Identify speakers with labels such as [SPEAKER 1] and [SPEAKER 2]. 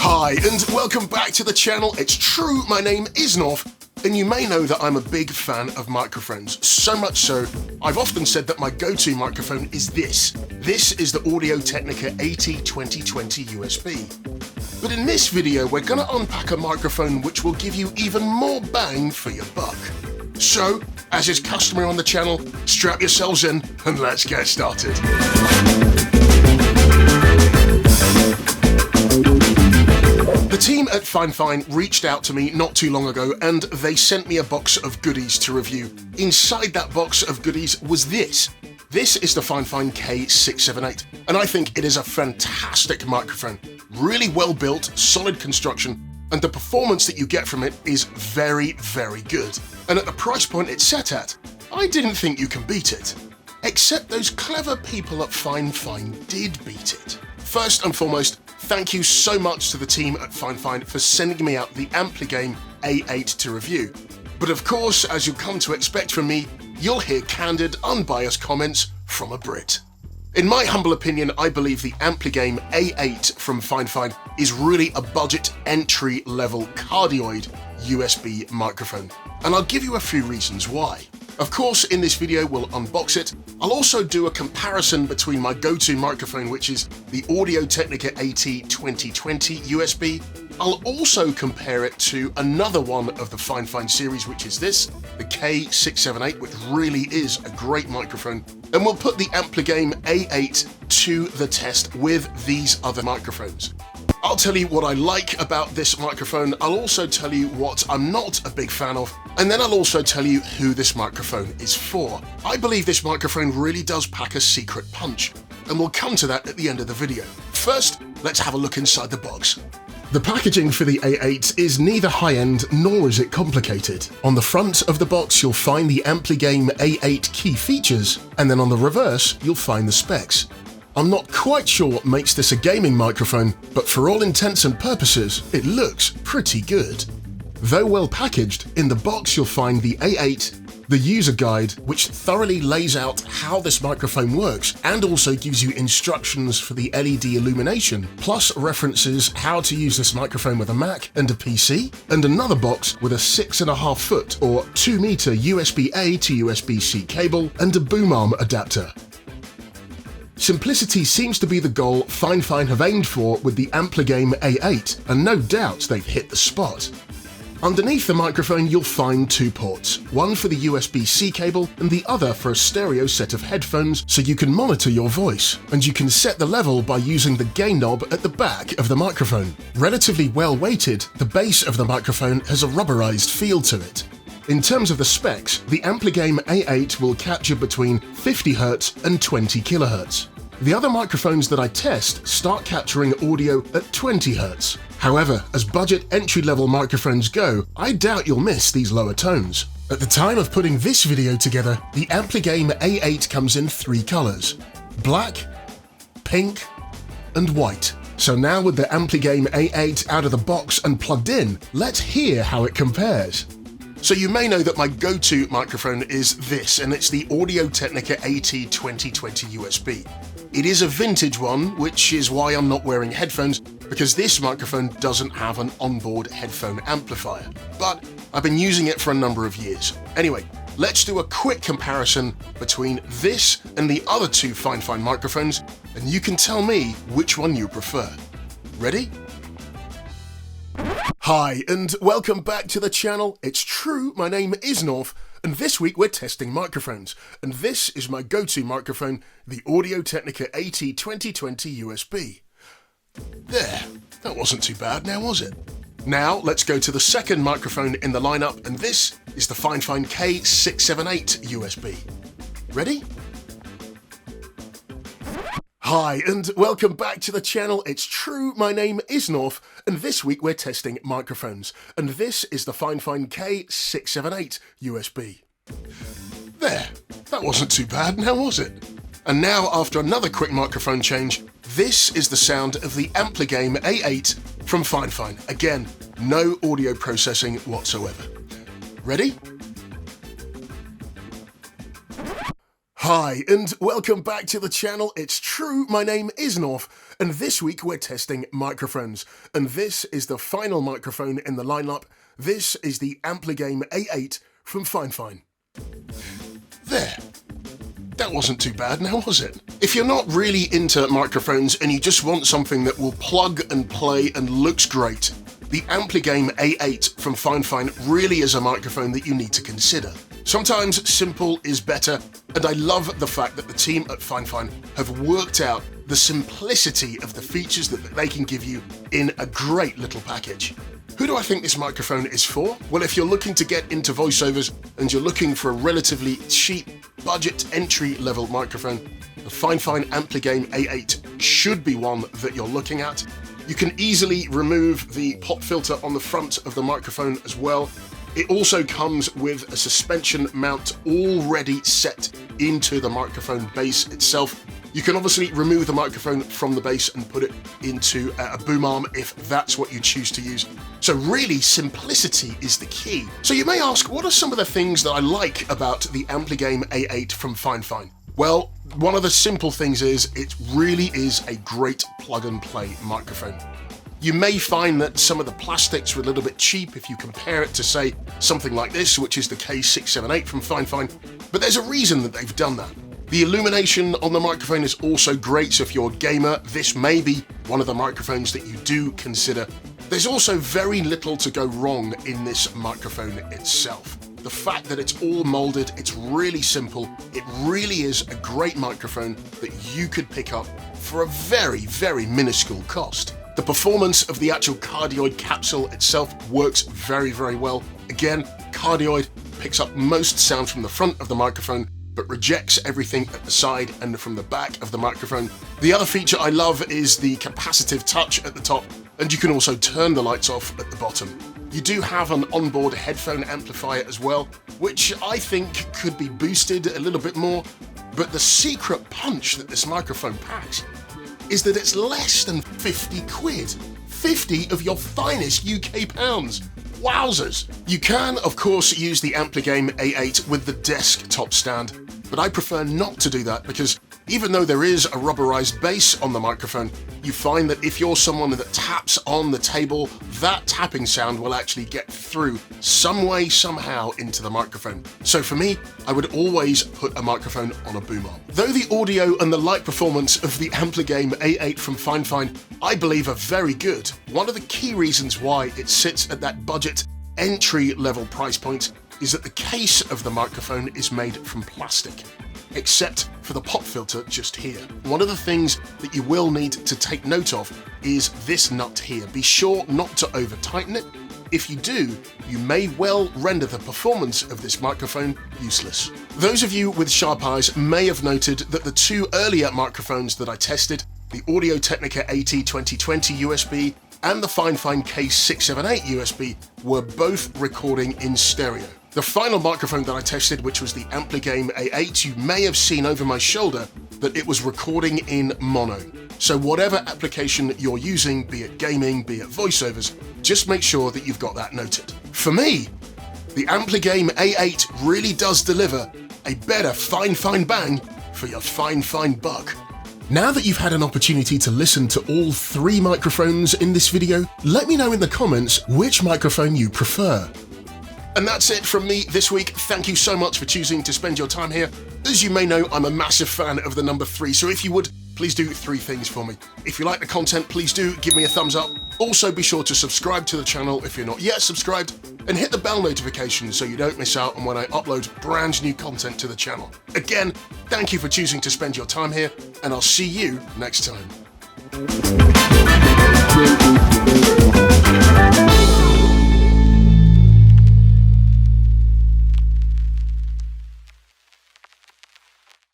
[SPEAKER 1] Hi, and welcome back to the channel. It's true, my name is Norf, and you may know that I'm a big fan of microphones. So much so, I've often said that my go-to microphone is this. This is the Audio-Technica AT2020 USB. But in this video, we're gonna unpack a microphone which will give you even more bang for your buck. So, as is customary on the channel, strap yourselves in and let's get started. The team at Fifine reached out to me not too long ago and they sent me a box of goodies to review. Inside that box of goodies was this. This is the Fifine K678 and I think it is a fantastic microphone. Really well built, solid construction, and the performance that you get from it is very, very good. And at the price point it's set at, I didn't think you can beat it. Except those clever people at Fifine did beat it. First and foremost, thank you so much to the team at Fifine for sending me out the Ampligame A8 to review. But of course, as you've come to expect from me, you'll hear candid, unbiased comments from a Brit. In my humble opinion, I believe the Ampligame A8 from Fifine is really a budget entry-level cardioid USB microphone. And I'll give you a few reasons why. Of course, in this video, we'll unbox it. I'll also do a comparison between my go-to microphone, which is the Audio-Technica AT2020 USB. I'll also compare it to another one of the Fifine series, which is this, the K678, which really is a great microphone. And we'll put the Ampligame A8 to the test with these other microphones. I'll tell you what I like about this microphone, I'll also tell you what I'm not a big fan of, and then I'll also tell you who this microphone is for. I believe this microphone really does pack a secret punch, and we'll come to that at the end of the video. First, let's have a look inside the box. The packaging for the A8 is neither high-end nor is it complicated. On the front of the box you'll find the Ampligame A8 key features, and then on the reverse you'll find the specs. I'm not quite sure what makes this a gaming microphone, but for all intents and purposes, it looks pretty good. Though well packaged, in the box you'll find the A8, the user guide, which thoroughly lays out how this microphone works and also gives you instructions for the LED illumination, plus references how to use this microphone with a Mac and a PC, and another box with a 6.5 foot or 2 meter USB-A to USB-C cable and a boom arm adapter. Simplicity seems to be the goal Fifine have aimed for with the Ampligame A8, and no doubt they've hit the spot. Underneath the microphone you'll find two ports, one for the USB-C cable and the other for a stereo set of headphones so you can monitor your voice, and you can set the level by using the gain knob at the back of the microphone. Relatively well weighted, the base of the microphone has a rubberized feel to it. In terms of the specs, the Ampligame A8 will capture between 50 Hz and 20 kHz. The other microphones that I test start capturing audio at 20 Hz. However, as budget entry-level microphones go, I doubt you'll miss these lower tones. At the time of putting this video together, the Ampligame A8 comes in 3 colors: black, pink, and white. So now with the Ampligame A8 out of the box and plugged in, let's hear how it compares. So you may know that my go-to microphone is this, and it's the Audio-Technica AT2020 USB. It is a vintage one, which is why I'm not wearing headphones, because this microphone doesn't have an onboard headphone amplifier. But I've been using it for a number of years. Anyway, let's do a quick comparison between this and the other two Fifine microphones, and you can tell me which one you prefer. Ready? Hi, and welcome back to the channel. It's true, my name is Norf, and this week we're testing microphones, and this is my go-to microphone, the Audio-Technica AT2020 USB. There, that wasn't too bad now, was it? Now let's go to the second microphone in the lineup, and this is the Fifine K678 USB. Ready? Hi, and welcome back to the channel. It's true, my name is Norf, and this week we're testing microphones, and this is the Fifine K678 USB. There, that wasn't too bad now, was it? And now, after another quick microphone change, this is the sound of the Ampligame A8 from Fifine. Again, no audio processing whatsoever. Ready? Hi, and welcome back to the channel. It's true, my name is Norf, and this week we're testing microphones, and this is the final microphone in the lineup. This is the Ampligame A8 from Fifine. There. That wasn't too bad now, was it? If you're not really into microphones and you just want something that will plug and play and looks great, the Ampligame A8 from Fifine really is a microphone that you need to consider. Sometimes simple is better, and I love the fact that the team at Fifine have worked out the simplicity of the features that they can give you in a great little package. Who do I think this microphone is for? Well, if you're looking to get into voiceovers and you're looking for a relatively cheap, budget entry-level microphone, the Fifine Ampligame A8 should be one that you're looking at. You can easily remove the pop filter on the front of the microphone as well. It also comes with a suspension mount already set into the microphone base itself. You can obviously remove the microphone from the base and put it into a boom arm if that's what you choose to use. So really, simplicity is the key. So you may ask, what are some of the things that I like about the Ampligame A8 from Fifine? Well, one of the simple things is it really is a great plug-and-play microphone. You may find that some of the plastics are a little bit cheap if you compare it to, say, something like this, which is the K678 from Fifine, but there's a reason that they've done that. The illumination on the microphone is also great, so if you're a gamer, this may be one of the microphones that you do consider. There's also very little to go wrong in this microphone itself. The fact that it's all molded, it's really simple, it really is a great microphone that you could pick up for a very, very minuscule cost. The performance of the actual cardioid capsule itself works very, very well. Again, cardioid picks up most sound from the front of the microphone, but rejects everything at the side and from the back of the microphone. The other feature I love is the capacitive touch at the top, and you can also turn the lights off at the bottom. You do have an onboard headphone amplifier as well, which I think could be boosted a little bit more, but the secret punch that this microphone packs is that it's less than 50 quid. 50 of your finest UK pounds. Wowzers! You can, of course, use the Ampligame A8 with the desktop stand, but I prefer not to do that because even though there is a rubberized base on the microphone, you find that if you're someone that taps on the table, that tapping sound will actually get through some way, somehow into the microphone. So for me, I would always put a microphone on a boom arm. Though the audio and the light performance of the Ampligame A8 from Fifine, I believe, are very good, one of the key reasons why it sits at that budget entry-level price point is that the case of the microphone is made from plastic, except for the pop filter just here. One of the things that you will need to take note of is this nut here. Be sure not to over-tighten it. If you do, you may well render the performance of this microphone useless. Those of you with sharp eyes may have noted that the two earlier microphones that I tested, the Technica AT2020 USB and the Fifine K678 USB, were both recording in stereo. The final microphone that I tested, which was the Ampligame A8, you may have seen over my shoulder that it was recording in mono. So whatever application you're using, be it gaming, be it voiceovers, just make sure that you've got that noted. For me, the Ampligame A8 really does deliver a better fine bang for your fine buck. Now that you've had an opportunity to listen to all three microphones in this video, let me know in the comments which microphone you prefer. And that's it from me this week. Thank you so much for choosing to spend your time here. As you may know, I'm a massive fan of the number 3, so if you would, please do 3 things for me. If you like the content, please do give me a thumbs up. Also, be sure to subscribe to the channel if you're not yet subscribed, and hit the bell notification so you don't miss out on when I upload brand new content to the channel. Again, thank you for choosing to spend your time here, and I'll see you next time.